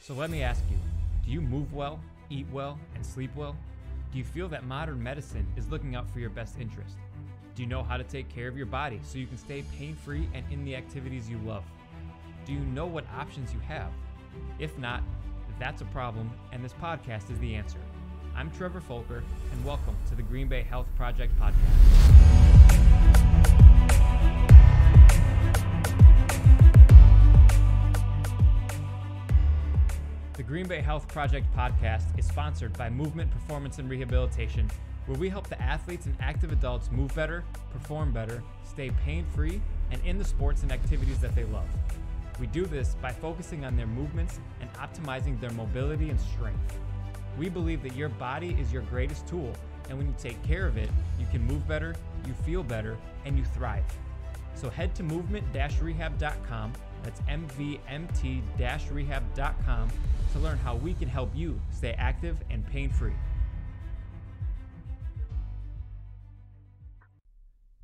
So let me ask you, do you move well, eat well, and sleep well? Do you feel that modern medicine is looking out for your best interest? Do you know how to take care of your body so you can stay pain-free and in the activities you love? Do you know what options you have? If not, that's a problem, and this podcast is the answer. I'm Trevor Folker, and welcome to the Green Bay Health Project podcast. The Green Bay Health Project podcast is sponsored by Movement, Performance, and Rehabilitation, where we help the athletes and active adults move better, perform better, stay pain-free, and in the sports and activities that they love. We do this by focusing on their movements and optimizing their mobility and strength. We believe that your body is your greatest tool, and when you take care of it, you can move better, you feel better, and you thrive. So head to movement-rehab.com, that's mvmt-rehab.com, to learn how we can help you stay active and pain-free.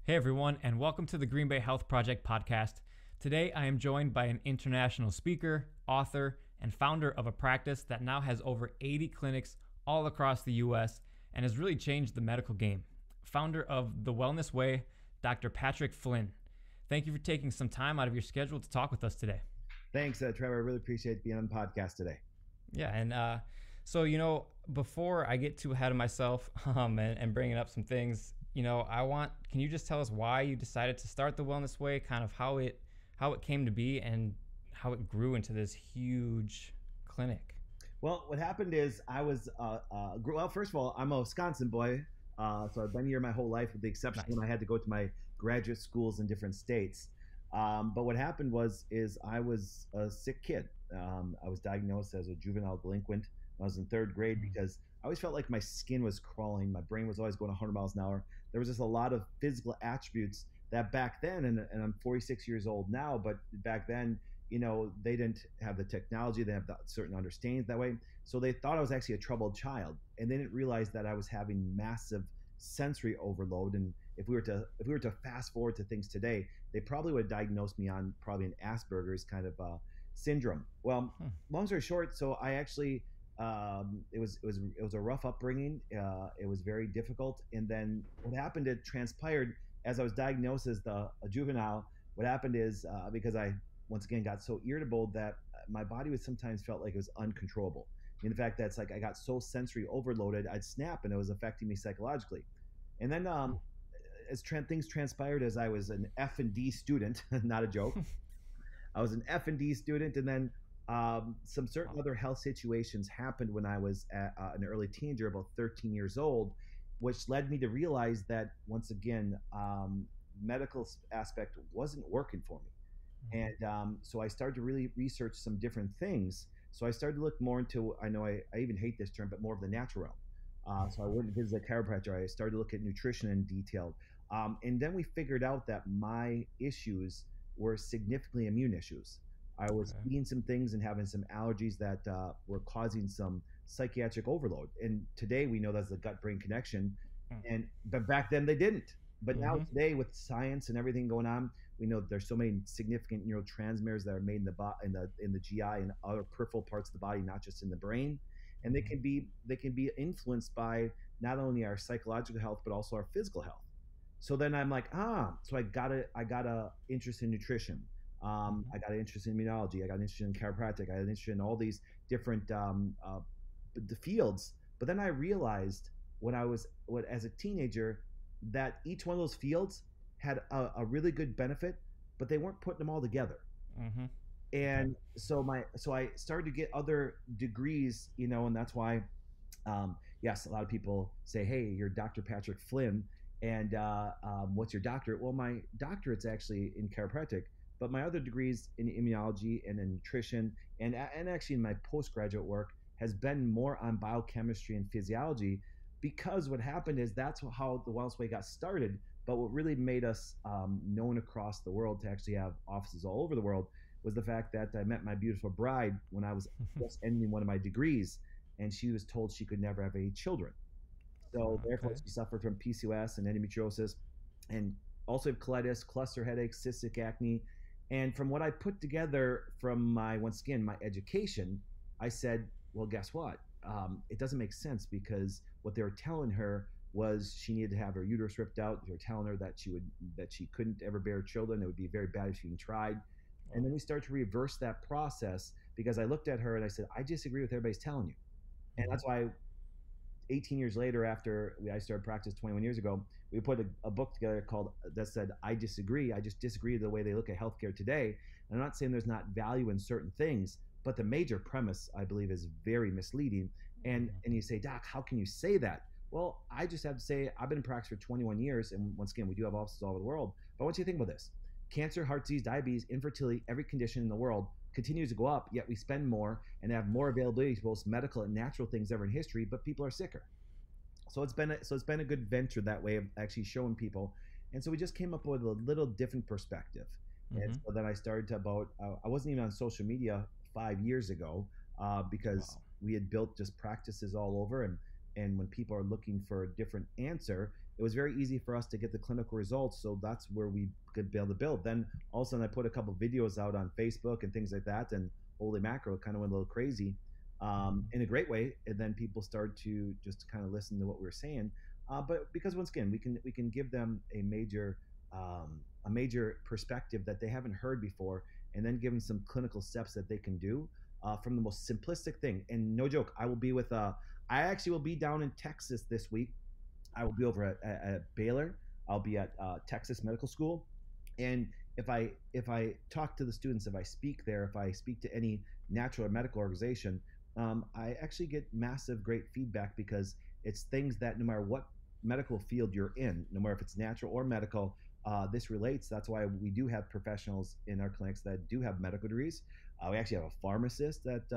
Hey everyone, and welcome to the Green Bay Health Project podcast. Today I am joined by an international speaker, author, and founder of a practice that now has over 80 clinics all across the U.S. and has really changed the medical game. Founder of The Wellness Way, Dr. Patrick Flynn. Thank you for taking some time out of your schedule to talk with us today. Thanks, Trevor. I really appreciate being on the podcast today. Yeah, and so, before I get too ahead of myself and bringing up some things, can you just tell us why you decided to start The Wellness Way, kind of how it came to be and how it grew into this huge clinic? Well, what happened is I was, first of all, I'm a Wisconsin boy, so I've been here my whole life with the exception when I had to go to my graduate schools in different states. But what happened is I was a sick kid. I was diagnosed as a juvenile delinquent when I was in third grade because I always felt like my skin was crawling. My brain was always going 100 miles an hour. There was just a lot of physical attributes that back then, and I'm 46 years old now, but back then, they didn't have the technology, they have certain understandings that way. So they thought I was actually a troubled child, and they didn't realize that I was having massive sensory overload. And if we were to fast forward to things today, they probably would have diagnosed me on probably an Asperger's kind of syndrome. Well, long story short, so I actually it was a rough upbringing. It was very difficult, and then what happened? It transpired as I was diagnosed as a juvenile. What happened is because I once again got so irritable that my body would sometimes felt like it was uncontrollable. In fact, that's like I got so sensory overloaded, I'd snap, and it was affecting me psychologically. And then as things transpired, as I was an F&D student, not a joke. I was an F&D student, and then some certain other health situations happened when I was an early teenager, about 13 years old, which led me to realize that once again, medical aspect wasn't working for me. And so I started to really research some different things. So I started to look more into, I know I even hate this term, but more of the natural realm. So I went and visited a chiropractor. I started to look at nutrition in detail. And then we figured out that my issues were significantly immune issues. I was eating some things and having some allergies that were causing some psychiatric overload. And today we know that's the gut-brain connection. But back then they didn't. But now today with science and everything going on, we know that there's so many significant neurotransmitters that are made in the GI and other peripheral parts of the body, not just in the brain. And they can be influenced by not only our psychological health but also our physical health. So then I'm like, so I got a interest in nutrition. I got an interest in immunology. I got an interest in chiropractic. I got an interest in all these different the fields. But then I realized as a teenager that each one of those fields had a really good benefit, but they weren't putting them all together. And so I started to get other degrees, and that's why, yes, a lot of people say, hey, you're Dr. Patrick Flynn, and what's your doctorate? Well, my doctorate's actually in chiropractic, but my other degrees in immunology and in nutrition, and actually in my postgraduate work has been more on biochemistry and physiology, because what happened is that's how the Wellness Way got started. But what really made us known across the world to actually have offices all over the world was the fact that I met my beautiful bride when I was just ending one of my degrees, and she was told she could never have any children. So therefore she suffered from PCOS and endometriosis, and also colitis, cluster headaches, cystic acne. And from what I put together from my education, I said, well, guess what? It doesn't make sense because what they were telling her was she needed to have her uterus ripped out. They were telling her that she couldn't ever bear children. It would be very bad if she even tried. And Wow. then we start to reverse that process because I looked at her and I said, I disagree with everybody's telling you. And Mhm. that's why 18 years later, after I started practice 21 years ago, we put a book together called that said, I disagree. I just disagree with the way they look at healthcare today. And I'm not saying there's not value in certain things, but the major premise, I believe, is very misleading. Mhm. And you say, Doc, how can you say that? Well, I just have to say, I've been in practice for 21 years. And once again, we do have offices all over the world. But I want you to think about this: cancer, heart disease, diabetes, infertility, every condition in the world continues to go up, yet we spend more and have more availability to both medical and natural things ever in history, but people are sicker. So it's been a good venture that way of actually showing people. And so we just came up with a little different perspective. And Mhm. so then I started to about I wasn't even on social media 5 years ago because Wow. we had built just practices all over, and when people are looking for a different answer, it was very easy for us to get the clinical results. So that's where we could be able to build. Then all of a sudden I put a couple videos out on Facebook and things like that, and holy macro, it kind of went a little crazy Mhm. in a great way. And then people start to just kind of listen to what we were saying. But because once again, we can give them a major perspective that they haven't heard before, and then give them some clinical steps that they can do from the most simplistic thing. And no joke, I actually will be down in Texas this week. I will be over at Baylor. I'll be at Texas Medical School, and if I talk to the students, if I speak there, if I speak to any natural or medical organization, I actually get massive great feedback because it's things that no matter what medical field you're in, no matter if it's natural or medical, this relates. That's why we do have professionals in our clinics that do have medical degrees. We actually have a pharmacist that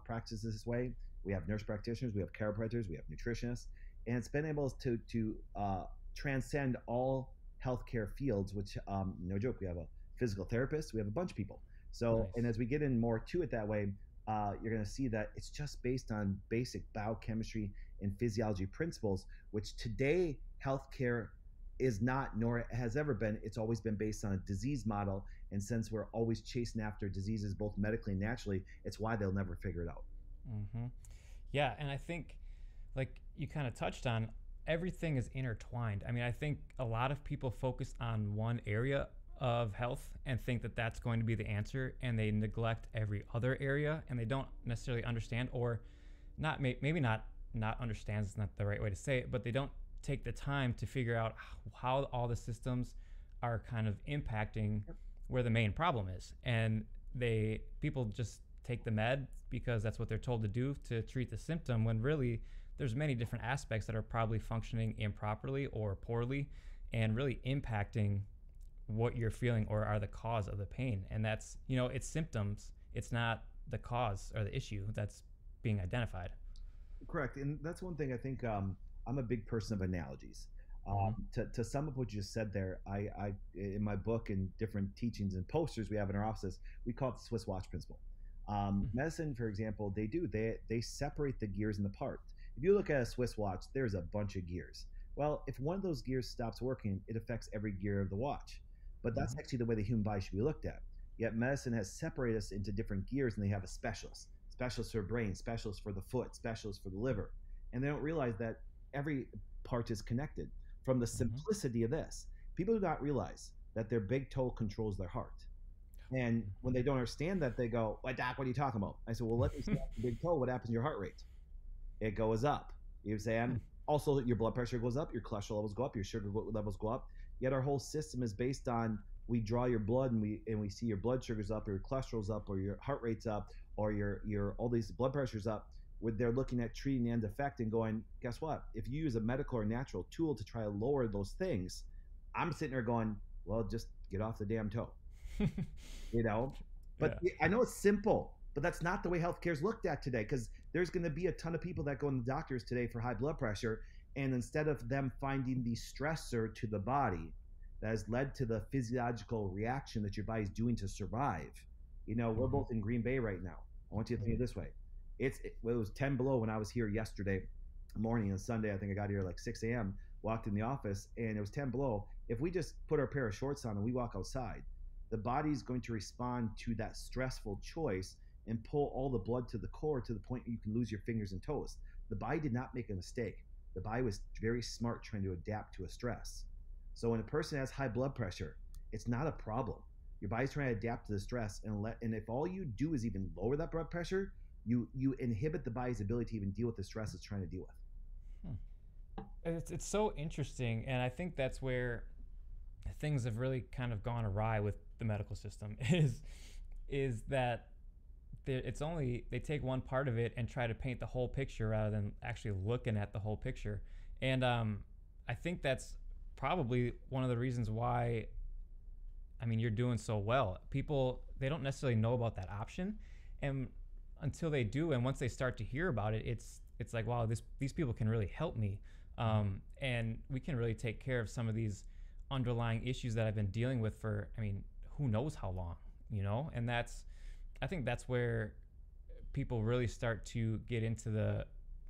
practices this way. We have nurse practitioners, we have chiropractors, we have nutritionists, and it's been able to transcend all healthcare fields. Which no joke, we have a physical therapist, we have a bunch of people. So, and Nice. as we get in more to it that way, you're going to see that it's just based on basic biochemistry and physiology principles, which today healthcare is not, nor has ever been. It's always been based on a disease model. And since we're always chasing after diseases, both medically and naturally, it's why they'll never figure it out. Mhm. Yeah, and I think like you kind of touched on, everything is intertwined. I mean, I think a lot of people focus on one area of health and think that that's going to be the answer, and they neglect every other area, and they don't necessarily understand, or not maybe not understands is not the right way to say it, but they don't take the time to figure out how all the systems are kind of impacting where the main problem is. And they people just take the med because that's what they're told to do to treat the symptom, when really there's many different aspects that are probably functioning improperly or poorly and really impacting what you're feeling or are the cause of the pain. And that's, it's symptoms, it's not the cause or the issue that's being identified. Correct, and that's one thing I think. I'm a big person of analogies. Mm-hmm. To sum up what you just said there, I in my book and different teachings and posters we have in our offices, we call it the Swiss watch principle. Medicine, for example, they separate the gears in the part. If you look at a Swiss watch, there's a bunch of gears. Well, if one of those gears stops working, it affects every gear of the watch. But that's Mm-hmm. actually the way the human body should be looked at. Yet medicine has separated us into different gears, and they have a specialist, specialist for brain, specialist for the foot, specialist for the liver, and they don't realize that every part is connected. From the Mm-hmm. simplicity of this, people do not realize that their big toe controls their heart. And when they don't understand that, they go, "Why, Doc, what are you talking about?" I said, "Well, let me start with the big toe. What happens to your heart rate? It goes up." You know what I'm saying? Also, your blood pressure goes up, your cholesterol levels go up, your sugar levels go up. Yet our whole system is based on, we draw your blood and we see your blood sugars up, or your cholesterol's up, or your heart rate's up, or your all these blood pressures up. Where they're looking at treating the end effect and going, guess what? If you use a medical or natural tool to try to lower those things, I'm sitting there going, well, just get off the damn toe, you know. But Yeah. I know it's simple, but that's not the way healthcare is looked at today, because there's going to be a ton of people that go in the doctors today for high blood pressure, and instead of them finding the stressor to the body that has led to the physiological reaction that your body's doing to survive. We're Mm-hmm. both in Green Bay right now. I want you to think of it this way: it was 10 below when I was here yesterday morning on Sunday. I think I got here like 6 a.m. Walked in the office and it was 10 below. If we just put our pair of shorts on and we walk outside, the body's going to respond to that stressful choice and pull all the blood to the core to the point you can lose your fingers and toes. The body did not make a mistake. The body was very smart trying to adapt to a stress. So when a person has high blood pressure, it's not a problem. Your body's trying to adapt to the stress, and if all you do is even lower that blood pressure, you inhibit the body's ability to even deal with the stress it's trying to deal with. It's so interesting, and I think that's where things have really kind of gone awry with the medical system is that it's only they take one part of it and try to paint the whole picture rather than actually looking at the whole picture. And I think that's probably one of the reasons why, I mean, you're doing so well. People, they don't necessarily know about that option, and until they do, and once they start to hear about it, it's like, wow, these people can really help me, and we can really take care of some of these underlying issues that I've been dealing with for, I mean, who knows how long, and I think that's where people really start to get into the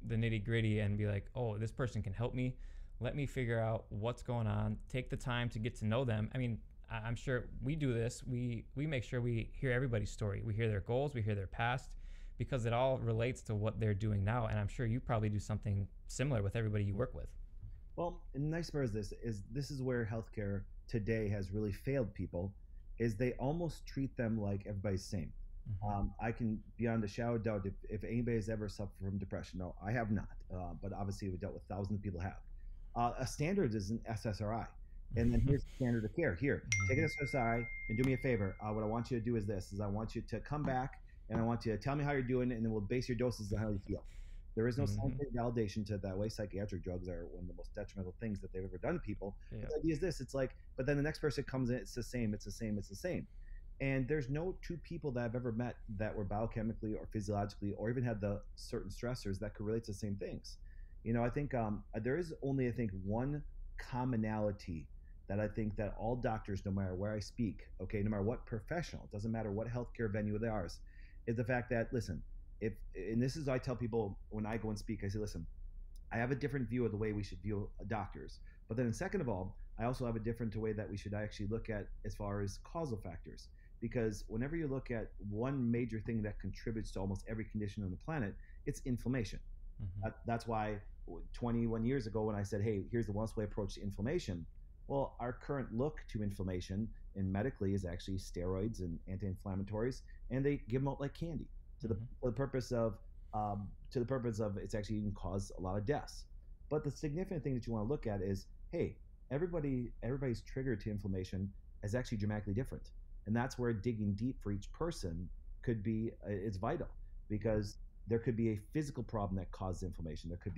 nitty gritty and be like, oh, this person can help me. Let me figure out what's going on. Take the time to get to know them. I mean, I'm sure we do this. We make sure we hear everybody's story. We hear their goals. We hear their past, because it all relates to what they're doing now. And I'm sure you probably do something similar with everybody you work with. Well, and the nice part is this is where healthcare today has really failed people, is they almost treat them like everybody's the same. I can beyond a shadow of doubt if anybody has ever suffered from depression. No, I have not, but obviously we've dealt with thousands of people have. A standard is an SSRI, and then here's the standard of care. Here, take an SSRI and do me a favor. What I want you to do is this: I want you to come back and I want you to tell me how you're doing, and then we'll base your doses on how you feel. There is no scientific validation to that way. Psychiatric drugs are one of the most detrimental things that they've ever done to people. Yeah. The idea is this: it's like, but then the next person comes in, it's the same, it's the same, it's the same. And there's no two people that I've ever met that were biochemically or physiologically or even had the certain stressors that could relate to the same things. I think there is only, I think, one commonality that I think that all doctors, no matter where I speak, okay, no matter what professional, it doesn't matter what healthcare venue they are, is the fact that, listen, and this is, I tell people when I go and speak, I say, listen, I have a different view of the way we should view doctors. But then second of all, I also have a different way that we should actually look at as far as causal factors. Because whenever you look at one major thing that contributes to almost every condition on the planet, it's inflammation. That's why 21 years ago when I said, hey, here's the one way approach to inflammation. Well, our current look to inflammation in medically is actually steroids and anti-inflammatories, and they give them out like candy to the purpose of it's actually even cause a lot of deaths. But the significant thing that you want to look at is, hey, everybody's trigger to inflammation is actually dramatically different. And that's where digging deep for each person could be, it's vital, because there could be a physical problem that causes inflammation. There could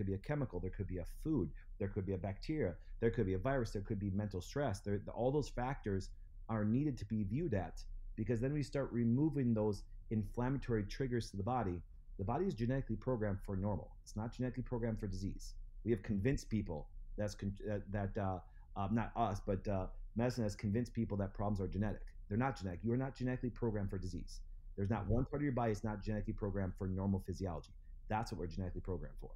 be a chemical, there could be a food, there could be a bacteria, there could be a virus, there could be mental stress. All those factors are needed to be viewed at, because then we start removing those inflammatory triggers to the body. The body is genetically programmed for normal. It's not genetically programmed for disease. We have convinced people not us, but medicine has convinced people that problems are genetic. They're not genetic. You are not genetically programmed for disease. There's not one part of your body that's not genetically programmed for normal physiology. That's what we're genetically programmed for.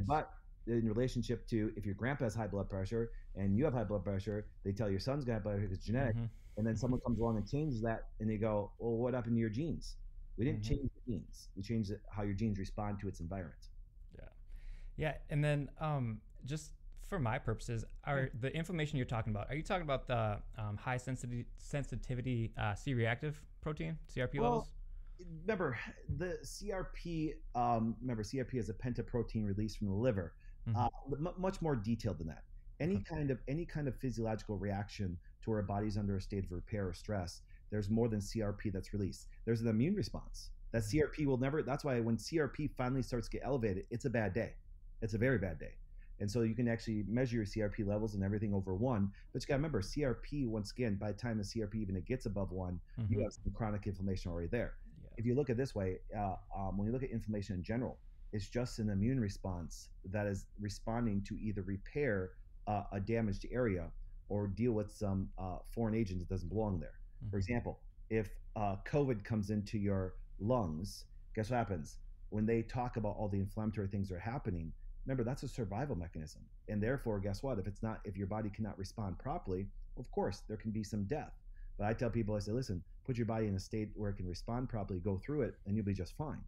But in relationship to, if your grandpa has high blood pressure and you have high blood pressure, they tell your son's got high blood pressure because it's genetic. And then someone comes along and changes that, and they go, well, what happened to your genes? We didn't change the genes. We changed how your genes respond to its environment. Yeah. And then just for my purposes, the inflammation you're talking about, are you talking about the high sensitivity C-reactive protein, CRP levels? Remember, the CRP, CRP is a pentaprotein released from the liver. Much more detailed than that. Any kind of physiological reaction to where a body's under a state of repair or stress, there's more than CRP that's released. There's an immune response. That CRP will never, that's why when CRP finally starts to get elevated, it's a bad day. It's a very bad day. And so you can actually measure your CRP levels and everything over 1. But you got to remember, CRP, once again, by the time the CRP even gets above 1, you have some chronic inflammation already there. Yeah. If you look at it this way, when you look at inflammation in general, it's just an immune response that is responding to either repair a damaged area or deal with some foreign agent that doesn't belong there. For example, if COVID comes into your lungs, guess what happens? When they talk about all the inflammatory things that are happening, remember, that's a survival mechanism. And therefore, guess what? If your body cannot respond properly, of course, there can be some death. But I tell people, I say, listen, put your body in a state where it can respond properly, go through it, and you'll be just fine.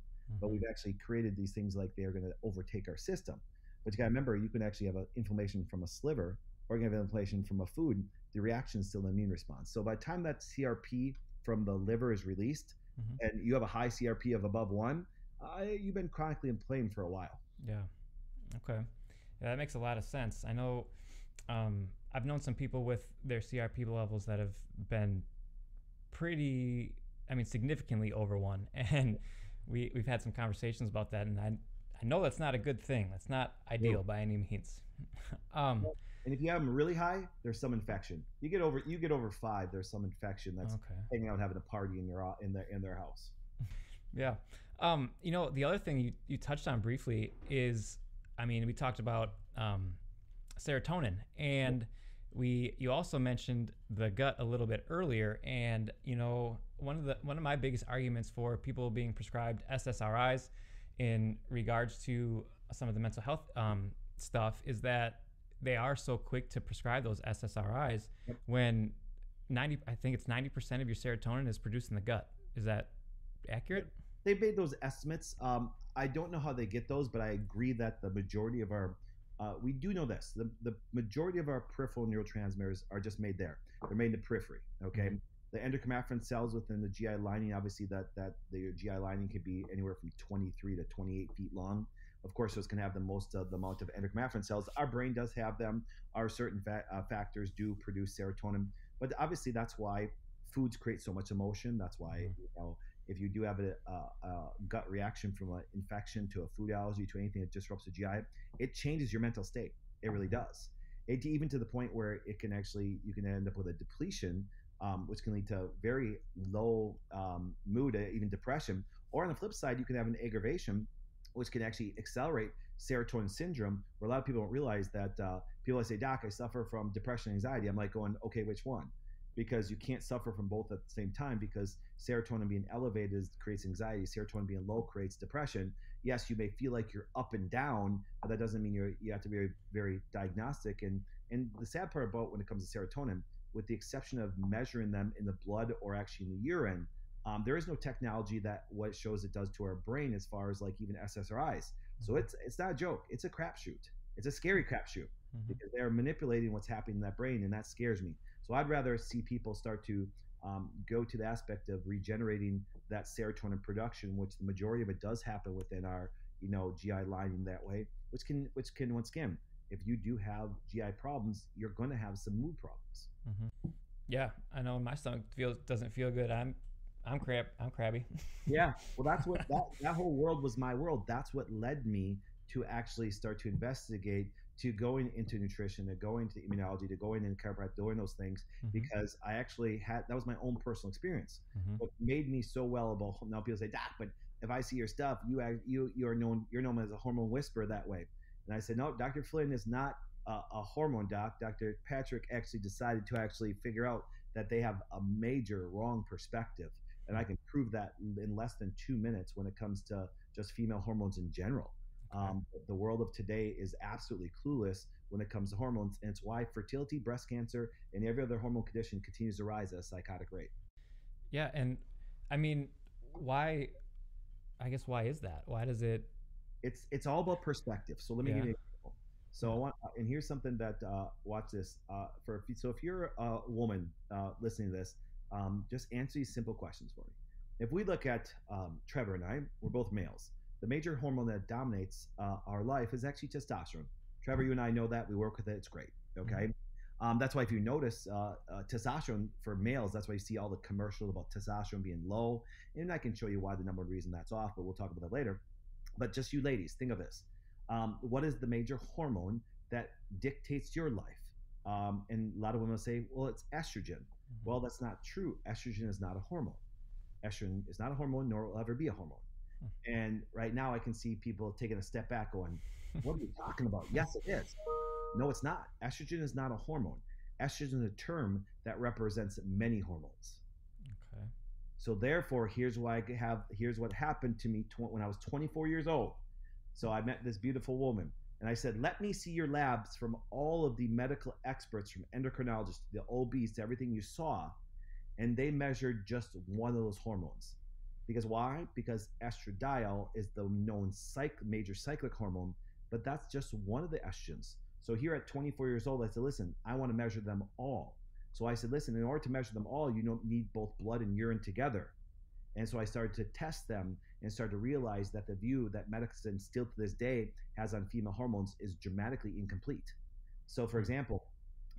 But we've actually created these things like they are going to overtake our system. But you got to remember, you can actually have an inflammation from a sliver, or you can have inflammation from a food. The reaction is still an immune response. So by the time that CRP from the liver is released, and you have a high CRP of above 1, you've been chronically inflamed for a while. Yeah. Okay. Yeah, that makes a lot of sense. I know I've known some people with their CRP levels that have been significantly over 1. And we've had some conversations about that. And I know that's not a good thing. That's not ideal by any means. And if you have them really high, there's some infection. You get over 5, there's some infection that's hanging out having a party in their house. Yeah. The other thing you touched on briefly is, we talked about serotonin, and you also mentioned the gut a little bit earlier. And one of my biggest arguments for people being prescribed SSRIs in regards to some of the mental health stuff is that they are so quick to prescribe those SSRIs when 90% of your serotonin is produced in the gut. Is that accurate? They made those estimates. I don't know how they get those, but I agree that the majority of our we do know this. The majority of our peripheral neurotransmitters are just made there. They're made in the periphery. Okay. The endocrine cells within the GI lining, obviously that the GI lining can be anywhere from 23 to 28 feet long. Of course, those can have the most of the amount of endocrine cells. Our brain does have them. Our certain factors do produce serotonin. But obviously, that's why foods create so much emotion. That's why if you do have a gut reaction from an infection to a food allergy to anything that disrupts the GI, it changes your mental state. It really does. Even to the point where you can end up with a depletion, which can lead to very low mood, even depression. Or on the flip side, you can have an aggravation, which can actually accelerate serotonin syndrome, where a lot of people don't realize that people say, Doc, I suffer from depression and anxiety. I'm like going, okay, which one? Because you can't suffer from both at the same time, because serotonin being elevated creates anxiety. Serotonin being low creates depression. Yes, you may feel like you're up and down, but that doesn't mean you have to be very, very diagnostic. And the sad part about when it comes to serotonin, with the exception of measuring them in the blood or actually in the urine, there is no technology that what shows it does to our brain as far as like even SSRIs. So it's not a joke. It's a crapshoot. It's a scary crapshoot because they're manipulating what's happening in that brain, and that scares me. So I'd rather see people start to go to the aspect of regenerating that serotonin production, which the majority of it does happen within our GI lining that way, which can once again, if you do have GI problems, you're going to have some mood problems. Yeah, I know my stomach doesn't feel good. I'm crabby. Yeah, well, that's what that whole world was my world. That's what led me to actually start to investigate, to going into nutrition, to go into immunology, to go into chiropractic, doing those things, because I actually that was my own personal experience. What made me so well about, now people say, Doc, but if I see your stuff, you're known as a hormone whisperer that way. And I said, no, Dr. Flynn is not a hormone doc. Dr. Patrick actually decided to actually figure out that they have a major wrong perspective. And I can prove that in less than 2 minutes when it comes to just female hormones in general. The world of today is absolutely clueless when it comes to hormones, and it's why fertility, breast cancer, and every other hormone condition continues to rise at a psychotic rate. Yeah, and why? I guess why is that? Why does it? It's all about perspective. So let me give you an example. So I want, and here's something that watch this. So if you're a woman listening to this, just answer these simple questions for me. If we look at Trevor and I, we're both males. The major hormone that dominates our life is actually testosterone. Trevor, you and I know that. We work with it. It's great. Okay. That's why if you notice testosterone for males, that's why you see all the commercials about testosterone being low. And I can show you why the number one reason that's off, but we'll talk about that later. But just you ladies, think of this. What is the major hormone that dictates your life? And a lot of women will say, well, it's estrogen. Well, that's not true. Estrogen is not a hormone. Estrogen is not a hormone, nor will ever be a hormone. And right now I can see people taking a step back going, what are you talking about? Yes, it is. No, it's not. Estrogen is not a hormone. Estrogen is a term that represents many hormones. Okay. So therefore, here's what happened to me when I was 24 years old. So I met this beautiful woman, and I said, let me see your labs from all of the medical experts, from endocrinologists to the OBs to everything you saw. and they measured just one of those hormones. Because why? Because estradiol is the known major cyclic hormone, but that's just one of the estrogens. So here at 24 years old, I said, listen, I want to measure them all. So I said, listen, in order to measure them all, you don't need both blood and urine together. And so I started to test them and started to realize that the view that medicine still to this day has on female hormones is dramatically incomplete. So, for example,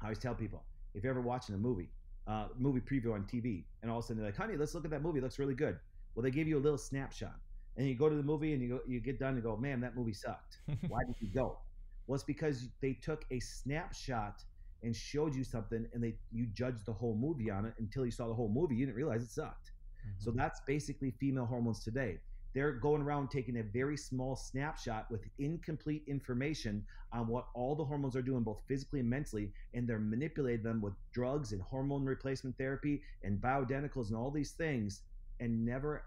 I always tell people, if you're ever watching a movie preview on TV, and all of a sudden they're like, honey, let's look at that movie. It looks really good. Well, they give you a little snapshot. And you go to the movie and you get done and go, man, that movie sucked. Why did you go? Well, it's because they took a snapshot and showed you something, and you judged the whole movie on it until you saw the whole movie. You didn't realize it sucked. So that's basically female hormones today. They're going around taking a very small snapshot with incomplete information on what all the hormones are doing, both physically and mentally, and they're manipulating them with drugs and hormone replacement therapy and bioidenticals and all these things, and never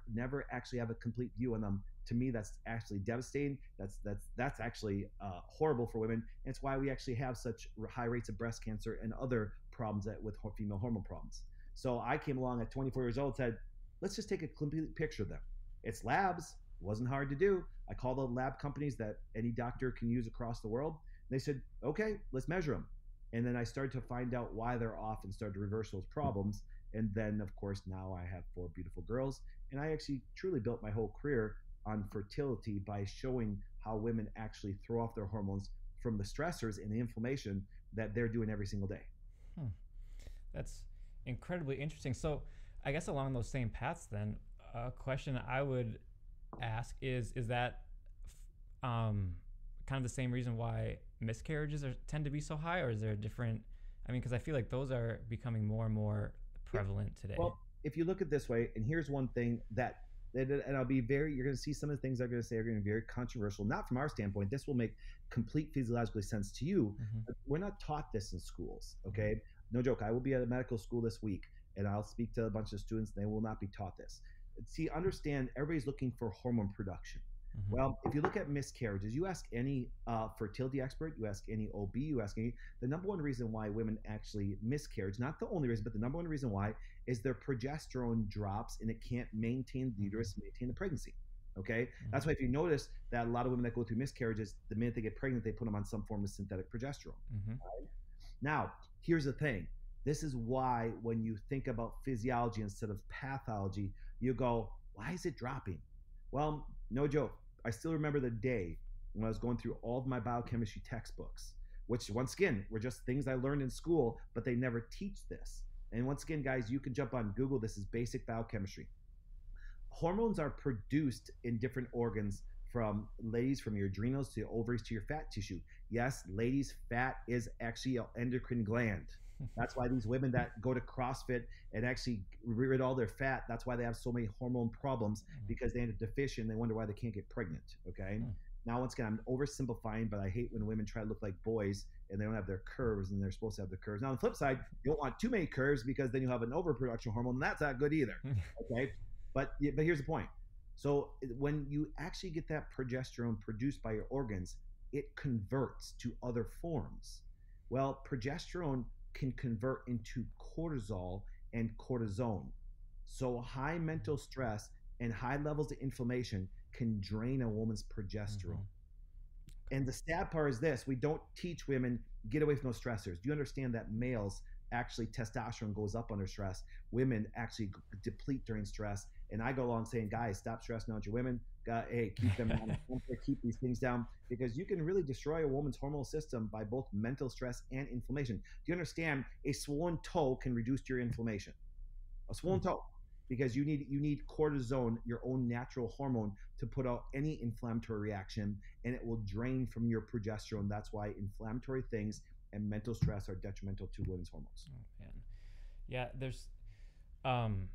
actually have a complete view on them. To me, that's actually devastating. That's actually horrible for women. And it's why we actually have such high rates of breast cancer and other problems with female hormone problems. So I came along at 24 years old and said, let's just take a complete picture of them. It's labs. It wasn't hard to do. I called the lab companies that any doctor can use across the world. They said, okay, let's measure them. And then I started to find out why they're off and started to reverse those problems. And then, of course, now I have 4 beautiful girls. And I actually truly built my whole career on fertility by showing how women actually throw off their hormones from the stressors and the inflammation that they're doing every single day. That's incredibly interesting. So I guess along those same paths, then, a question I would ask is that kind of the same reason why miscarriages tend to be so high, or is there a different? I mean, because I feel like those are becoming more and more prevalent today. Well, if you look at it this way, and here's one thing that and I'll be you're going to see some of the things I'm going to say are going to be very controversial, not from our standpoint. This will make complete physiologically sense to you. But we're not taught this in schools, okay? No joke. I will be at a medical school this week, and I'll speak to a bunch of students. They will not be taught this. See, understand, everybody's looking for hormone production. Well, if you look at miscarriages, you ask any fertility expert, you ask any OB, you ask any, the number one reason why women actually miscarriage, not the only reason, but the number one reason why, is their progesterone drops and it can't maintain the uterus, maintain the pregnancy. Okay? That's why if you notice that a lot of women that go through miscarriages, the minute they get pregnant, they put them on some form of synthetic progesterone. Right? Now, here's the thing. This is why when you think about physiology instead of pathology, you go, why is it dropping? Well, no joke. I still remember the day when I was going through all of my biochemistry textbooks, which once again were just things I learned in school, but they never teach this. And once again, guys, you can jump on Google. This is basic biochemistry. Hormones are produced in different organs, from ladies, from your adrenals to your ovaries to your fat tissue. Yes, ladies, fat is actually an endocrine gland. That's why these women that go to CrossFit and actually rid all their fat, that's why they have so many hormone problems, because they end up deficient and they wonder why they can't get pregnant, okay? Now, once again, I'm oversimplifying, but I hate when women try to look like boys and they don't have their curves, and they're supposed to have their curves. Now, on the flip side, you don't want too many curves, because then you have an overproduction hormone, and that's not good either, okay? But here's the point. So when you actually get that progesterone produced by your organs, it converts to other forms. Well, progesterone can convert into cortisol and cortisone. So high mental stress and high levels of inflammation can drain a woman's progesterone. And the sad part is this: we don't teach women, get away from those stressors. Do you understand that males actually, testosterone goes up under stress? Women actually deplete during stress. And I go along saying, guys, stop stressing out your women. Hey, keep them on, keep these things down, because you can really destroy a woman's hormonal system by both mental stress and inflammation. Do you understand? A swollen toe can reduce your inflammation. A swollen toe, because you need cortisone, your own natural hormone, to put out any inflammatory reaction, and it will drain from your progesterone. That's why inflammatory things and mental stress are detrimental to women's hormones. Oh, man. Yeah, there's kind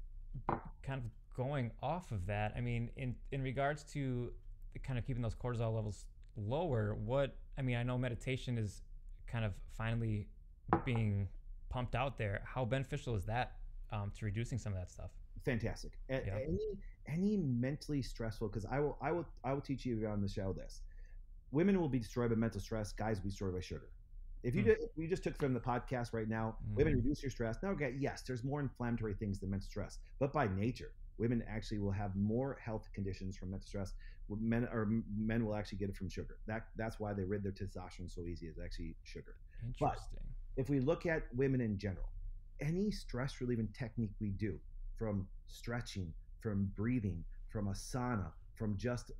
of going off of that. I mean, in regards to kind of keeping those cortisol levels lower, I know meditation is kind of finally being pumped out there. How beneficial is that to reducing some of that stuff? Fantastic. Any mentally stressful, because I will teach you on the show this. Women will be destroyed by mental stress. Guys will be destroyed by sugar. If you just took from the podcast right now, women reduce your stress. Now, okay, yes, there's more inflammatory things than mental stress, but by nature, women actually will have more health conditions from mental stress. Men will actually get it from sugar. That's why they rid their testosterone so easy. Is actually sugar. But Interesting. if we look at women in general, any stress relieving technique we do, from stretching, from breathing, from a sauna, from just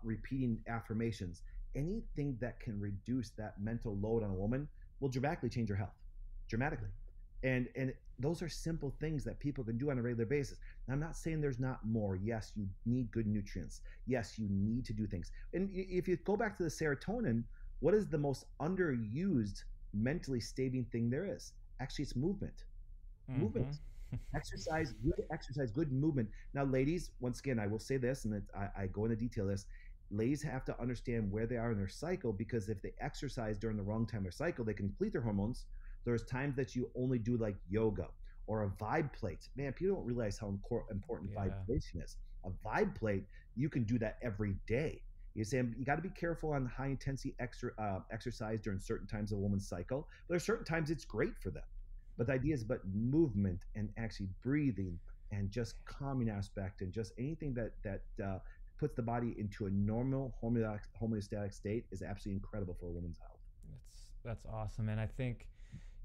repeating affirmations, anything that can reduce that mental load on a woman will dramatically change her health, dramatically. And those are simple things that people can do on a regular basis. Now, I'm not saying there's not more. Yes, you need good nutrients. Yes, you need to do things. And if you go back to the serotonin, what is the most underused mentally stable thing there is? Actually, it's movement. Movement. Exercise, good movement. Now, ladies, once again, I will say this, and I go into detail this. Ladies have to understand where they are in their cycle, because if they exercise during the wrong time of their cycle, they can deplete their hormones. There's times that you only do like yoga or a vibe plate. Man, people don't realize how important vibration is. A vibe plate, you can do that every day. You say you got to be careful on high intensity exercise during certain times of a woman's cycle. But there's certain times it's great for them. But the idea is, movement and actually breathing and just calming aspect and just anything that puts the body into a normal homeostatic state is absolutely incredible for a woman's health. That's awesome. And I think,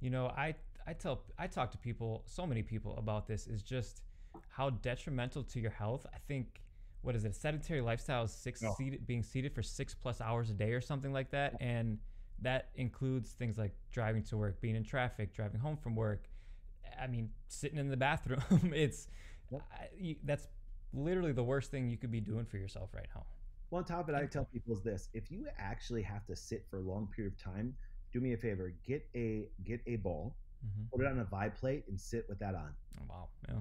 I talk to people, so many people, about this, is just how detrimental to your health. I think, what is it? Sedentary lifestyle is being seated for 6+ hours a day or something like that. And that includes things like driving to work, being in traffic, driving home from work. I mean, sitting in the bathroom. That's literally the worst thing you could be doing for yourself right now. Well, on top of it, I tell people is this: if you actually have to sit for a long period of time, do me a favor, get a ball, put it on a vibe plate, and sit with that on. Oh, wow. Yeah.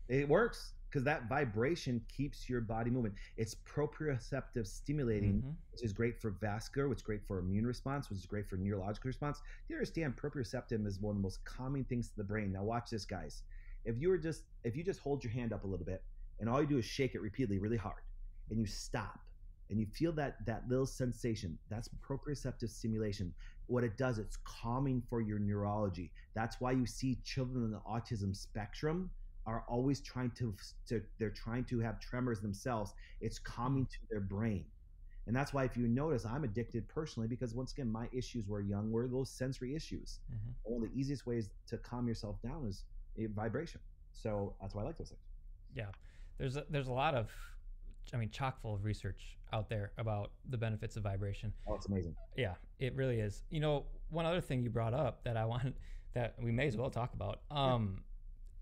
It works, because that vibration keeps your body moving. It's proprioceptive stimulating, which is great for vascular, which is great for immune response, which is great for neurological response. You understand, proprioceptive is one of the most calming things to the brain. Now watch this, guys. If you just hold your hand up a little bit, and all you do is shake it repeatedly really hard, and you stop, and you feel that little sensation, that's proprioceptive stimulation. What it does, it's calming for your neurology. That's why you see children in the autism spectrum are always trying to have tremors themselves. It's calming to their brain. And that's why, if you notice, I'm addicted personally, because once again, my issues were those sensory issues. One of the easiest ways to calm yourself down is vibration. So that's why I like those things. Yeah. There's a lot of, chock full of research out there about the benefits of vibration. Oh, it's amazing. Yeah, it really is. One other thing you brought up that we may as well talk about,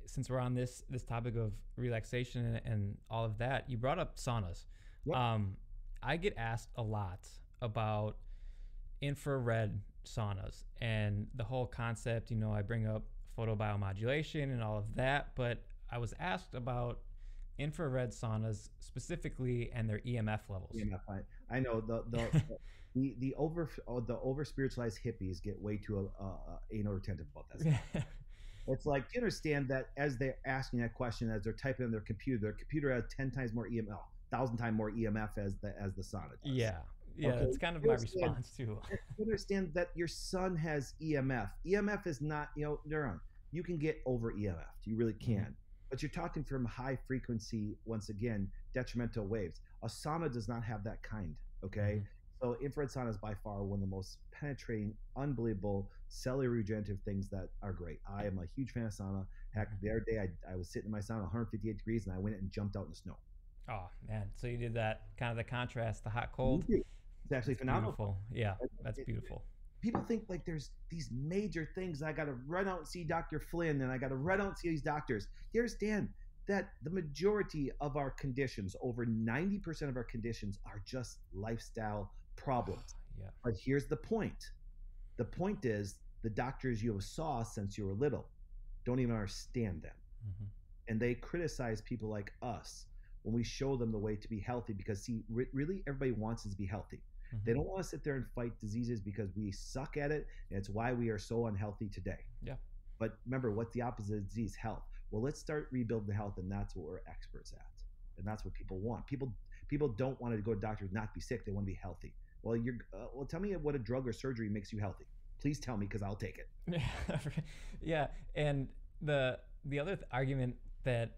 since we're on this topic of relaxation and all of that, you brought up saunas. Yep. I get asked a lot about infrared saunas and the whole concept. I bring up photobiomodulation and all of that, but I was asked about infrared saunas specifically and their EMF levels. EMF, I know the over spiritualized hippies get way too anal retentive about that. It's like, you understand that as they're asking that question, as they're typing on their computer has 10 times more EMF, 1,000 times more EMF as the sauna does. Yeah, okay? That's kind of my response too. You understand that your son has EMF. EMF is not, neuron. You can get over EMF. You really can. But you're talking from high frequency, once again, detrimental waves. A sauna does not have that kind, okay? So infrared sauna is by far one of the most penetrating, unbelievable, cellular regenerative things that are great. I am a huge fan of sauna. Heck, the other day I was sitting in my sauna, 158 degrees, and I went and jumped out in the snow. Oh, man. So you did that, kind of the contrast, the hot, cold. It's actually phenomenal. Beautiful. Yeah, that's beautiful. People think like there's these major things. I got to run out and see Dr. Flynn, and I got to run out and see these doctors. You understand that the majority of our conditions, over 90% of our conditions, are just lifestyle problems. Yeah. But here's the point. The point is, the doctors you have saw since you were little don't even understand them. And they criticize people like us when we show them the way to be healthy, because see, really everybody wants us to be healthy. They don't want to sit there and fight diseases because we suck at it, and it's why we are so unhealthy today. Yeah. But remember, what's the opposite of disease? Health. Well, let's start rebuilding the health, and that's what we're experts at. And that's what people want. People don't want to go to doctors not be sick. They want to be healthy. Well, tell me what a drug or surgery makes you healthy. Please tell me, because I'll take it. Yeah, and the other argument that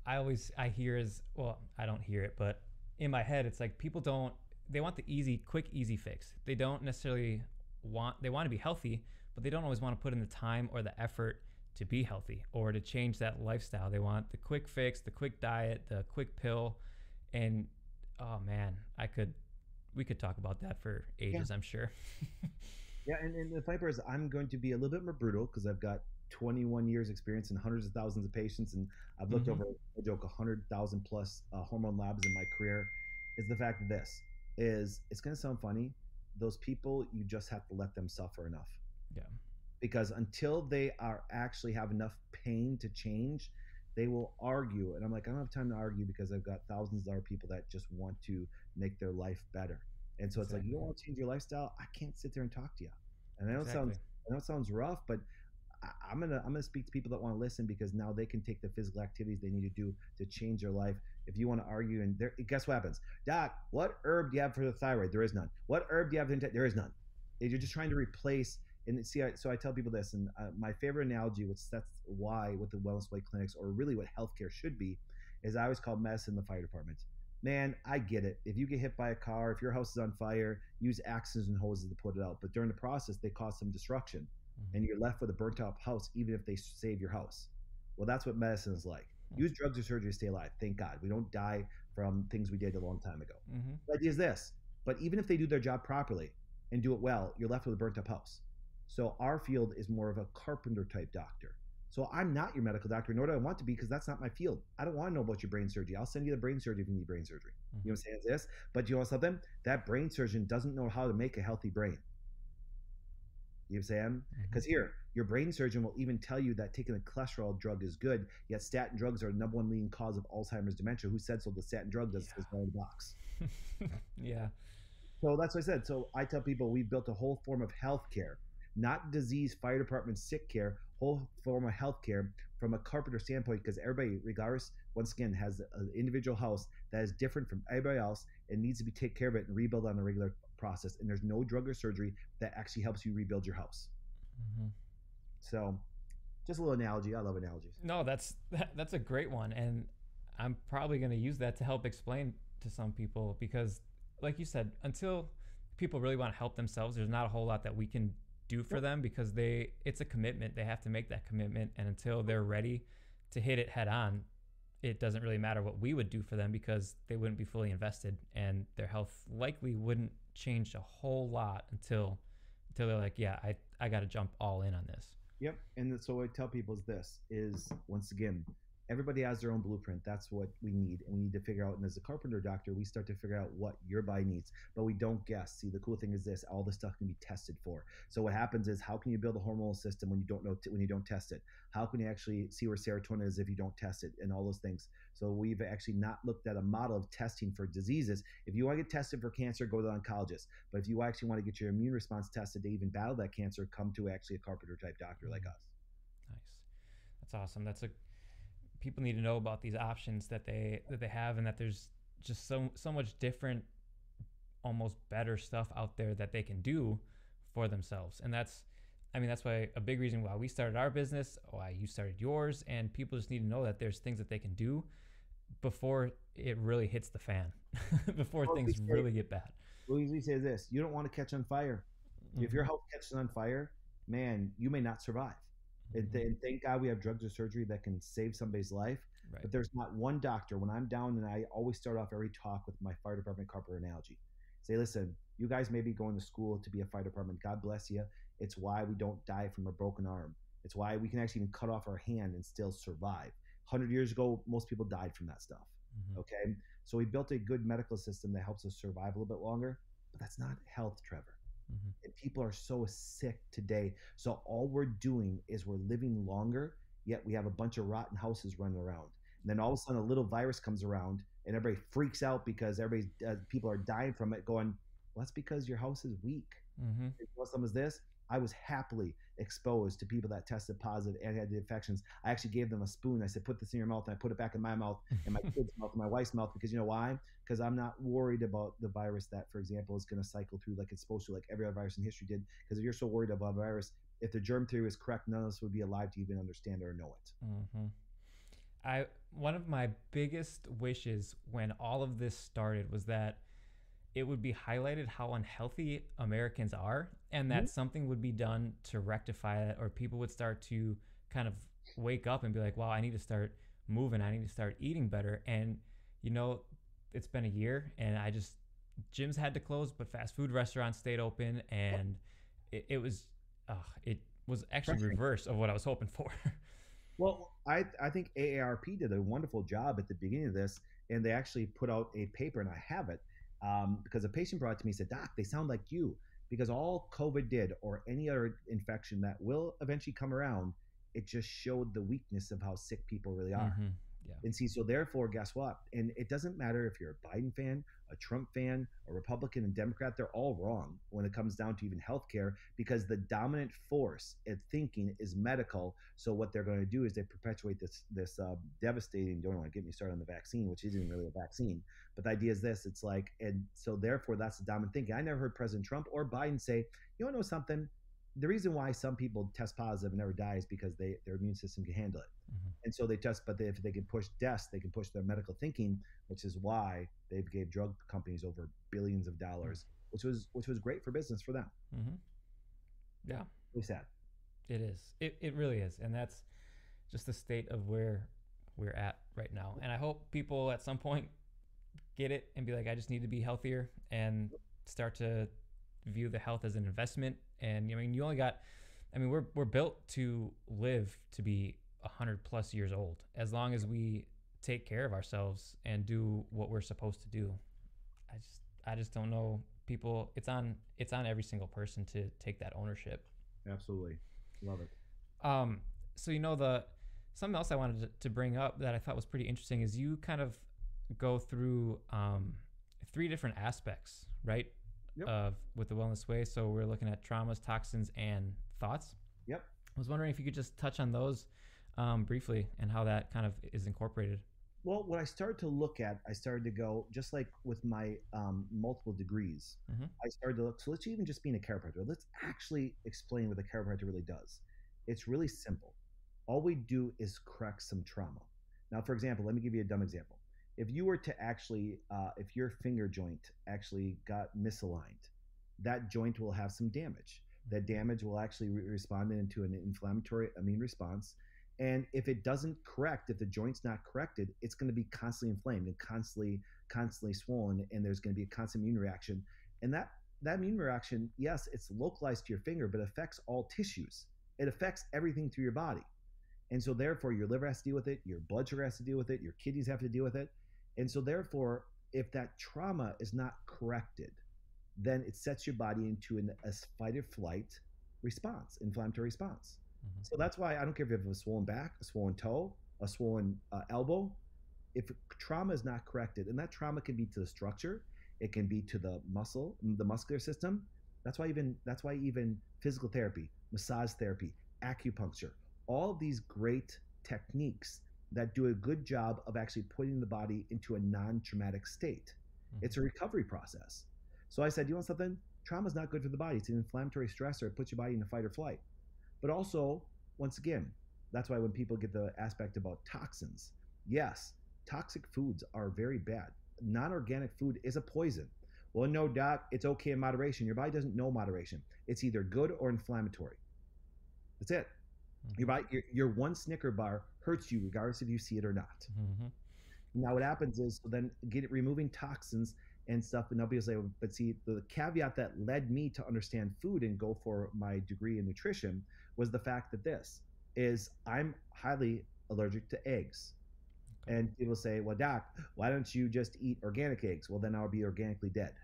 I hear is, well, I don't hear it, but in my head it's like people don't, they want the quick easy fix. They don't necessarily they want to be healthy, but they don't always want to put in the time or the effort to be healthy or to change that lifestyle. They want the quick fix, the quick diet, the quick pill. And oh man, we could talk about that for ages, Yeah. I'm sure. Yeah, and the funny part is I'm going to be a little bit more brutal because I've got 21 years experience and hundreds of thousands of patients, and I've looked Mm-hmm. over, I joke, 100,000 plus hormone labs in my career. Is the fact that this is, it's going to sound funny. Those people, you just have to let them suffer enough, Yeah. because until they are actually have enough pain to change, they will argue. And I'm like, I don't have time to argue because I've got thousands of other people that just want to make their life better. And so it's like, you Exactly. don't want to change your lifestyle. I can't sit there and talk to you. And Exactly. I know it sounds rough, but I'm gonna speak to people that want to listen, because now they can take the physical activities they need to do to change their life. If you want to argue, and there, guess what happens? Doc, what herb do you have for the thyroid? There is none. What herb do you have? There is none. You're just trying to replace. And see, so I tell people this, and my favorite analogy, which that's why with the wellness way clinics, or really what healthcare should be, is I always call medicine the fire department. Man, I get it. If you get hit by a car, if your house is on fire, use axes and hoses to put it out. But during the process, they cause some destruction, Mm-hmm. and you're left with a burnt out house, even if they save your house. Well, that's what medicine is like. Use drugs or surgery to stay alive. Thank God we don't die from things we did a long time ago. Mm-hmm. The idea is this: but even if they do their job properly and do it well, you're left with a burnt up house. So our field is more of a carpenter type doctor. So I'm not your medical doctor, nor do I want to be, because that's not my field. I don't want to know about your brain surgery. I'll send you the brain surgery if you need brain surgery. You know what I'm saying? It's this, but you know something? That brain surgeon doesn't know how to make a healthy brain. You know what I'm saying? Mm-hmm. Because here, your brain surgeon will even tell you that taking a cholesterol drug is good, yet statin drugs are the number one leading cause of Alzheimer's dementia. Who said so? The statin drug does as well in the box. Yeah. Yeah. So that's what I said. So I tell people we built a whole form of healthcare, not disease, fire department, sick care, whole form of healthcare from a carpenter standpoint, because everybody, regardless, once again, has an individual house that is different from everybody else and needs to be take care of it and rebuild on a regular process. And there's no drug or surgery that actually helps you rebuild your house. Mm-hmm. So just a little analogy. I love analogies. No, that's a great one, and I'm probably going to use that to help explain to some people because, like you said, until people really want to help themselves, there's not a whole lot that we can do for Yep. them because it's a commitment. They have to make that commitment, and until they're ready to hit it head on, it doesn't really matter what we would do for them because they wouldn't be fully invested, and their health likely wouldn't change a whole lot until they're like, yeah, I got to jump all in on this. Yep. And so what I tell people is this is, once again, everybody has their own blueprint. That's what we need. And we need to figure out. And as a carpenter doctor, we start to figure out what your body needs, but we don't guess. See, the cool thing is this, all this stuff can be tested for. So what happens is, how can you build a hormonal system when you don't know, when you don't test it? How can you actually see where serotonin is if you don't test it, and all those things? So we've actually not looked at a model of testing for diseases. If you want to get tested for cancer, go to the oncologist. But if you actually want to get your immune response tested to even battle that cancer, come to actually a carpenter type doctor like us. Nice. That's awesome. People need to know about these options that they have, and that there's just so much different, almost better stuff out there that they can do for themselves. And that's why a big reason why we started our business, why you started yours, and people just need to know that there's things that they can do before it really hits the fan, before Well, things really get bad. we usually say this: you don't want to catch on fire. Mm-hmm. If your house catches on fire, man, you may not survive. Mm-hmm. And thank God we have drugs or surgery that can save somebody's life. Right. But there's not one doctor. When I'm down, and I always start off every talk with my fire department carpenter analogy. Say, listen, you guys may be going to school to be a fire department. God bless you. It's why we don't die from a broken arm. It's why we can actually even cut off our hand and still survive. 100 years ago, most people died from that stuff. Mm-hmm. Okay. So we built a good medical system that helps us survive a little bit longer, but that's not health, Trevor. Mm-hmm. And people are so sick today. So all we're doing is we're living longer, yet we have a bunch of rotten houses running around. And then all of a sudden a little virus comes around and everybody freaks out because people are dying from it, going, well, that's because your house is weak. Mm-hmm. You know, some is this. I was happily exposed to people that tested positive and had the infections. I actually gave them a spoon. I said, put this in your mouth, and I put it back in my mouth and my kids' mouth and my wife's mouth, because you know why? Because I'm not worried about the virus that, for example, is going to cycle through like it's supposed to, like every other virus in history did. Because if you're so worried about a virus, if the germ theory is correct, none of us would be alive to even understand or know it. Mm-hmm. One of my biggest wishes when all of this started was that it would be highlighted how unhealthy Americans are, and that something would be done to rectify it, or people would start to kind of wake up and be like, wow, I need to start moving. I need to start eating better. And, you know, it's been a year and gyms had to close, but fast food restaurants stayed open. And it was actually reverse of what I was hoping for. Well, I think AARP did a wonderful job at the beginning of this, and they actually put out a paper, and I have it, because a patient brought it to me and said, Doc, they sound like you, because all COVID did, or any other infection that will eventually come around, it just showed the weakness of how sick people really are. Mm-hmm. Yeah. And see, so therefore, guess what? And it doesn't matter if you're a Biden fan, a Trump fan, a Republican and Democrat, they're all wrong when it comes down to even healthcare, because the dominant force in thinking is medical. So what they're going to do is they perpetuate this devastating, don't want to get me started on the vaccine, which isn't really a vaccine, but the idea is this, it's like, and so therefore that's the dominant thinking. I never heard President Trump or Biden say, you want to know something? The reason why some people test positive and never die is because their immune system can handle it. Mm-hmm. And so they test, but if they can push deaths, they can push their medical thinking, which is why they've gave drug companies over billions of dollars, mm-hmm. which was great for business for them. Mm-hmm. Yeah. Really sad. It is. It really is. And that's just the state of where we're at right now. And I hope people at some point get it and be like, I just need to be healthier, and start to view the health as an investment. And I mean, we're built to live to be 100+ years old, as long as we take care of ourselves and do what we're supposed to do. I just don't know, people, it's on every single person to take that ownership. Absolutely. Love it. So, something else I wanted to bring up that I thought was pretty interesting is you kind of go through 3 different aspects, right? Yep. With the wellness way. So we're looking at traumas, toxins, and thoughts. Yep. I was wondering if you could just touch on those briefly, and how that kind of is incorporated. Well, what I started to look at, I started to go, just like with my multiple degrees, mm-hmm. I started to look, so let's even just being a chiropractor, let's actually explain what the chiropractor really does. It's really simple. All we do is correct some trauma. Now, for example, let me give you a dumb example. If you were to actually, if your finger joint actually got misaligned, that joint will have some damage. That damage will actually respond into an inflammatory immune response. And if it doesn't correct, if the joint's not corrected, it's going to be constantly inflamed and constantly swollen, and there's going to be a constant immune reaction. And that immune reaction, yes, it's localized to your finger, but it affects all tissues. It affects everything through your body. And so therefore, your liver has to deal with it, your blood sugar has to deal with it, your kidneys have to deal with it. And so therefore, if that trauma is not corrected, then it sets your body into a fight or flight response, inflammatory response. Mm-hmm. So that's why I don't care if you have a swollen back, a swollen toe, a swollen elbow. If trauma is not corrected, and that trauma can be to the structure, it can be to the muscle, the muscular system. That's why even physical therapy, massage therapy, acupuncture, all of these great techniques that do a good job of actually putting the body into a non-traumatic state. Mm-hmm. It's a recovery process. So I said, you want something? Trauma is not good for the body. It's an inflammatory stressor. It puts your body in a fight or flight. But also, once again, that's why when people get the aspect about toxins, yes, toxic foods are very bad. Non-organic food is a poison. Well, no, doc, it's okay in moderation. Your body doesn't know moderation. It's either good or inflammatory. That's it. Mm-hmm. Your body, your one Snicker bar hurts you regardless if you see it or not. Mm-hmm. Now what happens is, then removing toxins and stuff, and nobody will say, but see, the caveat that led me to understand food and go for my degree in nutrition was the fact that this is, I'm highly allergic to eggs. Okay. And people say, well, doc, why don't you just eat organic eggs? Well, then I'll be organically dead.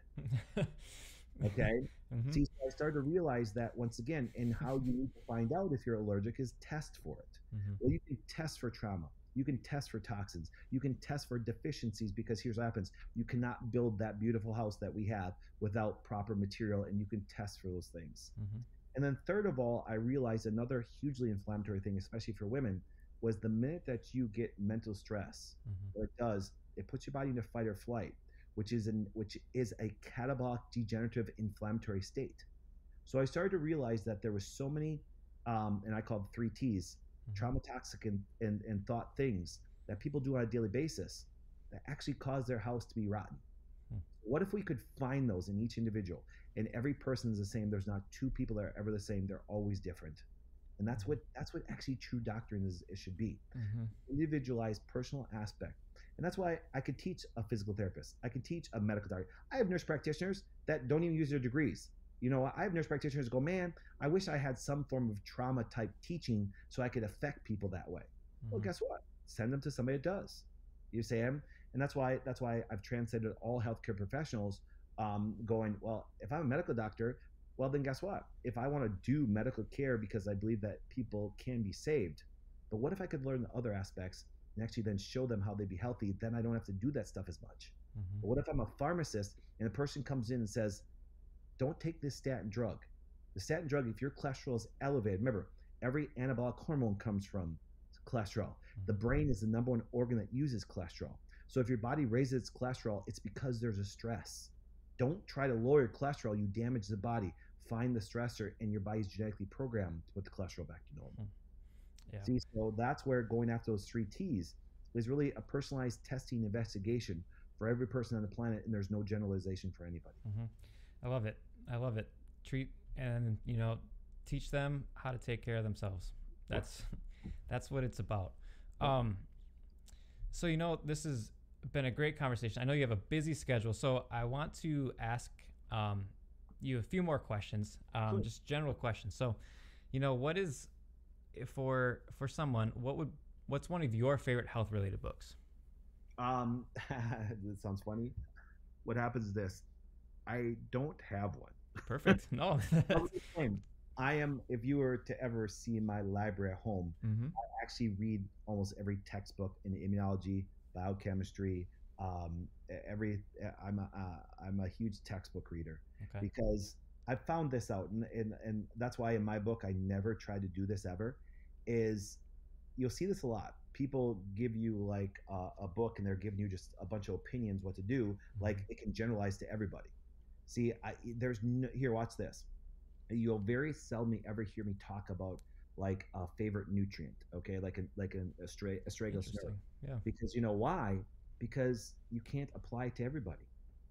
Okay. Mm-hmm. See, so I started to realize that once again, and how you need to find out if you're allergic is test for it. Mm-hmm. Well, you can test for trauma. You can test for toxins. You can test for deficiencies, because here's what happens. You cannot build that beautiful house that we have without proper material, and you can test for those things. Mm-hmm. And then third of all, I realized another hugely inflammatory thing, especially for women, was the minute that you get mental stress, Mm-hmm. what it does, it puts your body into fight or flight, which is a catabolic degenerative inflammatory state. So I started to realize that there was so many, and I call them three T's, Mm-hmm. trauma, toxic, and thought things that people do on a daily basis that actually cause their house to be rotten. Mm-hmm. What if we could find those in each individual? And every person is the same. There's not two people that are ever the same. They're always different. And that's what actually true doctrine is, it should be. Mm-hmm. Individualized personal aspect. And that's why I could teach a physical therapist. I could teach a medical doctor. I have nurse practitioners that don't even use their degrees. I have nurse practitioners who go, man, I wish I had some form of trauma type teaching so I could affect people that way. Well, Mm-hmm. guess what? Send them to somebody that does. You say, and that's why I've transcended all healthcare professionals, going, well, if I'm a medical doctor, well, then guess what? If I want to do medical care because I believe that people can be saved, but what if I could learn the other aspects and actually then show them how they be healthy? Then I don't have to do that stuff as much. Mm-hmm. But what if I'm a pharmacist and a person comes in and says, don't take this statin drug. The statin drug, if your cholesterol is elevated, remember, every anabolic hormone comes from cholesterol. The Mm-hmm. brain is the number one organ that uses cholesterol. So if your body raises its cholesterol, it's because there's a stress. Don't try to lower your cholesterol, you damage the body. Find the stressor, and your body's genetically programmed to put the cholesterol back to normal. Yeah. See, so that's where going after those three T's is really a personalized testing investigation for every person on the planet, and there's no generalization for anybody. Mm-hmm. I love it. I love it. Treat and teach them how to take care of themselves. That's what it's about. So this has been a great conversation. I know you have a busy schedule, so I want to ask you a few more questions, Sure. just general questions. So, what is for someone? What's one of your favorite health related books? That sounds funny. What happens is this: I don't have one. Perfect. No. I'll be the same. I am. If you were to ever see my library at home, Mm-hmm. I actually read almost every textbook in immunology, biochemistry. Every I'm a huge textbook reader Okay. because I found this out, and that's why in my book I never try to do this ever. Is you'll see this a lot. People give you like a book and they're giving you just a bunch of opinions what to do, like Mm-hmm. it can generalize to everybody. See, there's no, here, watch this. You'll very seldomly ever hear me talk about like a favorite nutrient, okay, like an astragalus nerve, Interesting. Yeah. because you know why? Because you can't apply it to everybody.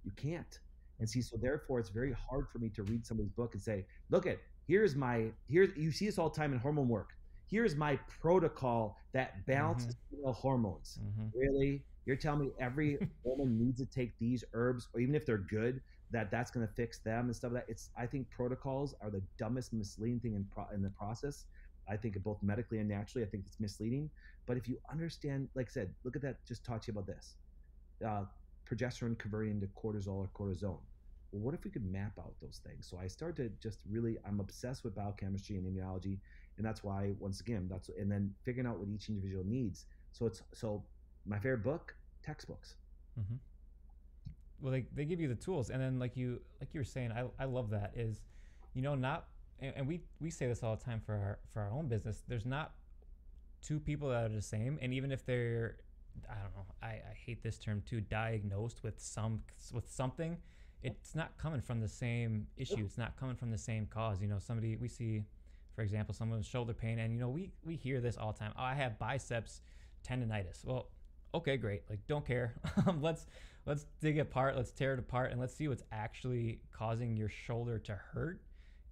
You can't. And see, so therefore, it's very hard for me to read somebody's book and say, look at here's you see this all the time in hormone work. Here's my protocol that Mm-hmm. balances female hormones. Mm-hmm. Really? You're telling me every woman needs to take these herbs, or even if they're good, that's going to fix them and stuff like that. I think protocols are the dumbest, misleading thing in the process. I think both medically and naturally, I think it's misleading. But if you understand, like I said, look at that. Just talk to you about this: uh, progesterone converting into cortisol or cortisone. Well, what if we could map out those things? So I started to just really, I'm obsessed with biochemistry and immunology, and that's why, once again, and then figuring out what each individual needs. So my favorite book, textbooks. Mm-hmm. Well, they give you the tools, and then like you were saying, I love that is, not and we say this all the time for our own business. There's not two people that are the same, and even if they're, I don't know, I hate this term too, diagnosed with something, it's not coming from the same issue. It's not coming from the same cause. Somebody we see, for example, someone with shoulder pain, and we hear this all the time. Oh, I have biceps tendonitis. Well, okay, great. Like, don't care. Let's dig it apart. Let's tear it apart, and let's see what's actually causing your shoulder to hurt,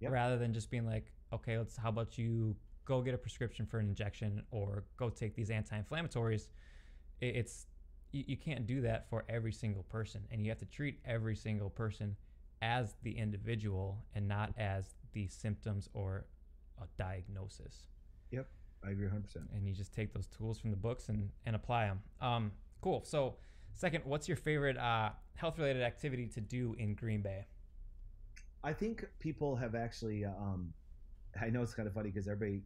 Yep. rather than just being like, okay, how about you go get a prescription for an injection or go take these anti-inflammatories. It's you can't do that for every single person, and you have to treat every single person as the individual and not as the symptoms or a diagnosis. Yep. I agree 100%. And you just take those tools from the books and apply them. Cool. So second, what's your favorite health related activity to do in Green Bay? I think people have actually. I know it's kind of funny because everybody,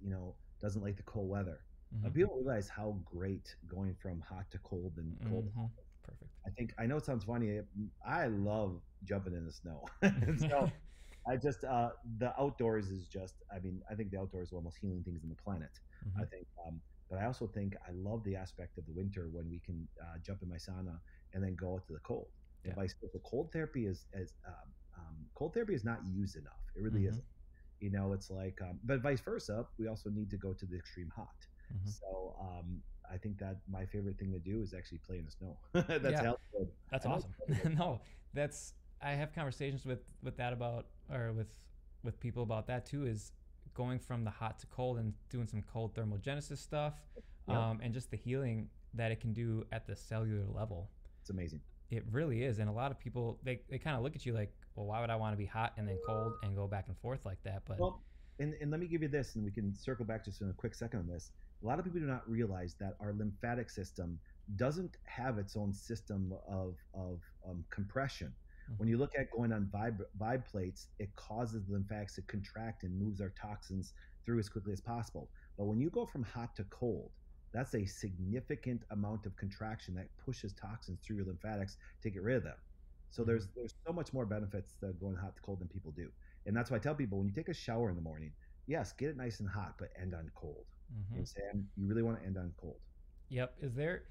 doesn't like the cold weather. Mm-hmm. People realize how great going from hot to cold and cold to Mm-hmm. hot. Perfect. I know it sounds funny. I love jumping in the snow. So I just the outdoors is just. I mean, I think the outdoors are one of the most healing things on the planet. I Hmm. think, but I also think I love the aspect of the winter when we can jump in my sauna and then go out to the cold. And Yeah. vice versa, cold therapy is not used enough. It really Hmm. isn't. It's like, but vice versa, we also need to go to the extreme hot. Hmm. So I think that my favorite thing to do is actually play in the snow. That's Yeah, how good. that's I know. awesome. No, that's I have conversations with that about or with people about that too. Is going from the hot to cold and doing some cold thermogenesis stuff, Yep, and just the healing that it can do at the cellular level. it's amazing. It really is, and a lot of people they kind of look at you like, well, why would I want to be hot and then cold and go back and forth like that? But Well, and let me give you this, and we can circle back just in a quick second on this. A lot of people do not realize that our lymphatic system doesn't have its own system of compression. When mhm, you look at going on vibe plates, it causes the lymphatics to contract and moves our toxins through as quickly as possible. But when you go from hot to cold, that's a significant amount of contraction that pushes toxins through your lymphatics to get rid of them. So mhm, there's so much more benefits to going hot to cold than people do. And that's why I tell people when you take a shower in the morning, yes, get it nice and hot, but end on cold. mhm. And Sam, you really want to end on cold. Yep. Is there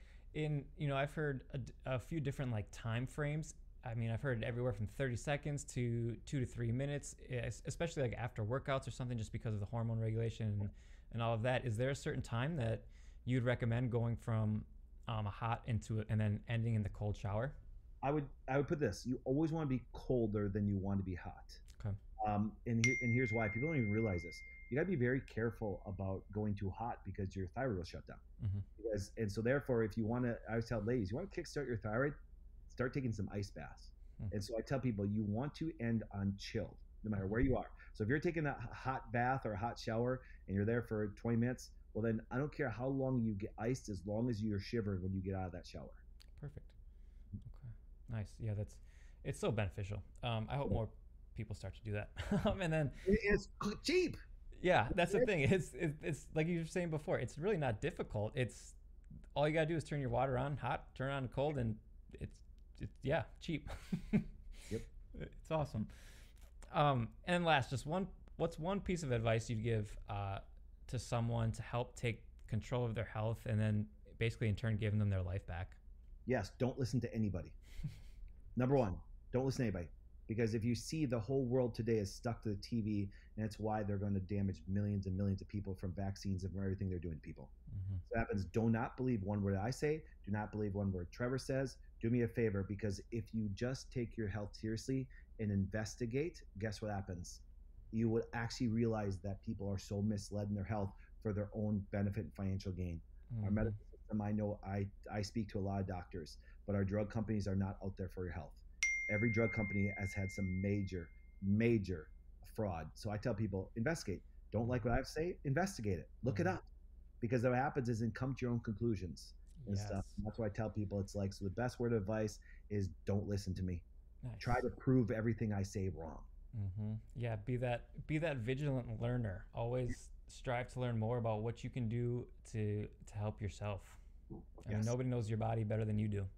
I've heard a few different like time frames. I mean, I've heard everywhere from 30 seconds to 2 to 3 minutes, especially like after workouts or something, just because of the hormone regulation and all of that. Is there a certain time that you'd recommend going from a hot into it and then ending in the cold shower? I would put this: you always want to be colder than you want to be hot. Okay. And here's why people don't even realize this. You got to be very careful about going too hot because your thyroid will shut down. Hmm. And so therefore, if you want to, I always tell ladies, you want to kickstart your thyroid, start taking some ice baths. And so I tell people you want to end on chilled, no matter where you are. So if you're taking a hot bath or a hot shower and you're there for 20 minutes, well then I don't care how long you get iced, as long as you're shivered when you get out of that shower. Perfect. Okay. Nice. Yeah, it's so beneficial. I hope more people start to do that. And then It's cheap. yeah, that's the thing. It's like you were saying before. It's really not difficult. It's all you gotta do is turn your water on hot, turn on cold, and it's yeah cheap. Yep. It's awesome. And last, just what's one piece of advice you'd give to someone to help take control of their health, and then basically in turn giving them their life back? Yes, don't listen to anybody. Number one, don't listen to anybody. Because if you see the whole world today is stuck to the TV, and it's why they're going to damage millions and millions of people from vaccines and from everything they're doing to people. Hmm. So that happens. Do not believe one word I say. Do not believe one word Trevor says. Do me a favor, because if you just take your health seriously and investigate, guess what happens? You will actually realize that people are so misled in their health for their own benefit and financial gain. Our Hmm. medical system, I know I speak to a lot of doctors, but our drug companies are not out there for your health. Every drug company has had some major fraud. So I tell people, investigate. Don't like what I have to say? Investigate it. Look it Hmm. up. Because what happens is then come to your own conclusions and stuff. Yes. And that's why I tell people it's like, so the best word of advice is don't listen to me. Try Nice. to prove everything I say wrong. Yeah, be that vigilant learner. Always strive to learn more about what you can do to help yourself. I mean, Yes. nobody knows your body better than you do.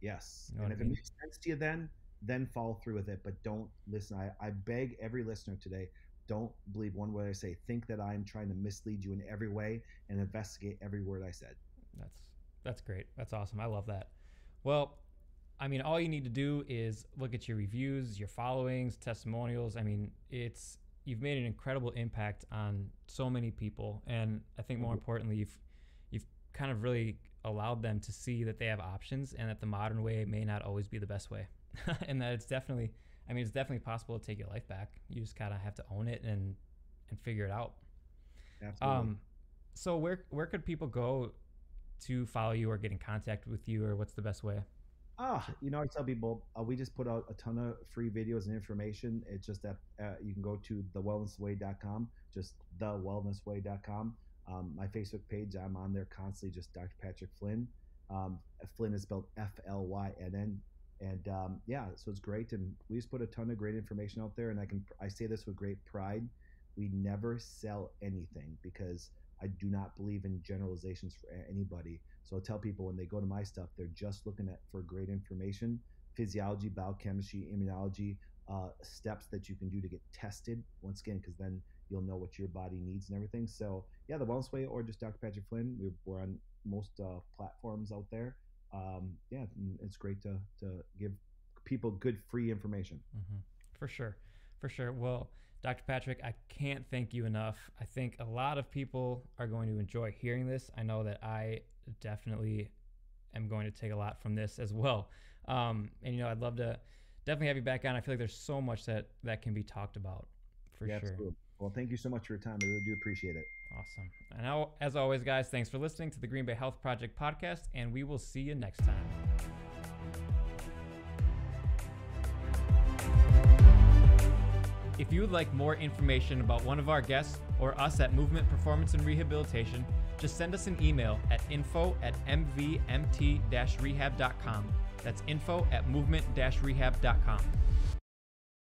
Yes. You know And what I if it mean? makes sense to you, then follow through with it. But don't listen. I beg every listener today, don't believe one word I say. Think that I'm trying to mislead you in every way, and investigate every word I said. That's that's great. That's awesome. I love that. Well, I mean, all you need to do is look at your reviews, your followings, testimonials. I mean, it's you've made an incredible impact on so many people, and I think more importantly, you've kind of really allowed them to see that they have options and that the modern way may not always be the best way, and that it's definitely, I mean, it's definitely possible to take your life back. You just kind of have to own it and figure it out. Absolutely. Um, so where could people go to follow you or get in contact with you, or what's the best way? I tell people we just put out a ton of free videos and information. It's just that you can go to thewellnessway.com, just thewellnessway.com. My Facebook page, I'm on there constantly, just Dr. Patrick Flynn. Flynn is spelled Flynn, and yeah, so it's great. And we just put a ton of great information out there. And I say this with great pride: we never sell anything because I do not believe in generalizations for anybody. So I tell people when they go to my stuff, they're just looking at for great information, physiology, biochemistry, immunology, steps that you can do to get tested once again, because then you'll know what your body needs and everything. So yeah, the Wellness Way or just Dr. Patrick Flynn. We're on most platforms out there. Yeah, it's great to give people good free information. Mm-hmm. For sure. For sure. Well, Dr. Patrick, I can't thank you enough. I think a lot of people are going to enjoy hearing this. I know that I definitely am going to take a lot from this as well. And, I'd love to definitely have you back on. I feel like there's so much that can be talked about for sure. Absolutely. Well, thank you so much for your time. I really do appreciate it. Awesome. And now, as always, guys, thanks for listening to the Green Bay Health Project podcast, and we will see you next time. If you would like more information about one of our guests or us at Movement, Performance, and Rehabilitation, just send us an email at info@mvmt-rehab.com. That's info@movement-rehab.com.